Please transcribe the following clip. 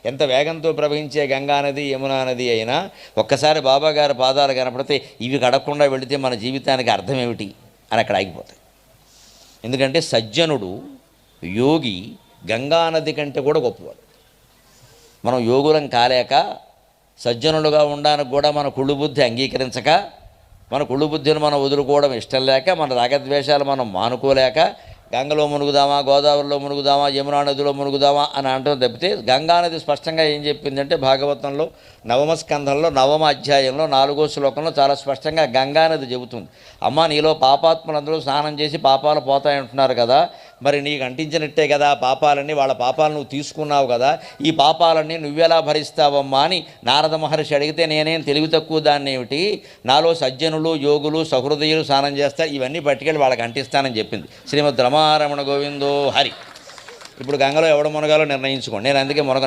ఎంత వేగంతో ప్రవహించే గంగా నది యమునా నది అయినా ఒక్కసారి బాబాగారి పాదాలు కనపడితే ఇవి కడగకుండా వెళితే మన జీవితానికి అర్థం ఏమిటి అని అక్కడ ఆగిపోతాయి. ఎందుకంటే సజ్జనుడు యోగి గంగానది కంటే కూడా గొప్పవాడు. మనం యోగులం కాలేక సజ్జనులుగా ఉండడానికి కూడా మన కుళ్ళు బుద్ధి అంగీకరించక, మన కుళ్ళు బుద్ధిని మనం వదులుకోవడం ఇష్టం లేక, మన రాగద్వేషాలు మనం మానుకోలేక గంగలో మునుగుదామా, గోదావరిలో మునుగుదామా, యమునా నదిలో మునుగుదామా అని అంటాం తప్పితే గంగానది స్పష్టంగా ఏం చెప్పిందంటే భాగవతంలో నవమ స్కంధంలో 9వ అధ్యాయంలో 4వ శ్లోకంలో చాలా స్పష్టంగా గంగానది చెబుతుంది. అమ్మ, నీలో పాపాత్ములందరూ స్నానం చేసి పాపాలు పోతాయంటున్నారు కదా, మరి నీకు అంటించినట్టే కదా పాపాలన్నీ, వాళ్ళ పాపాలు నువ్వు తీసుకున్నావు కదా, ఈ పాపాలన్నీ నువ్వెలా భరిస్తావమ్మా అని నారద మహర్షి అడిగితే నేనేం తెలివి తక్కువ దాన్ని ఏమిటి, నాలో సజ్జనులు యోగులు సహృదయులు స్నానం చేస్తారు, ఇవన్నీ పట్టుకెళ్ళి వాళ్ళకి అంటిస్తానని చెప్పింది శ్రీమద్ రమారమణ గోవిందో హరి. ఇప్పుడు గంగలో ఎవడ మునగాలో నిర్ణయించుకోండి. నేను అందుకే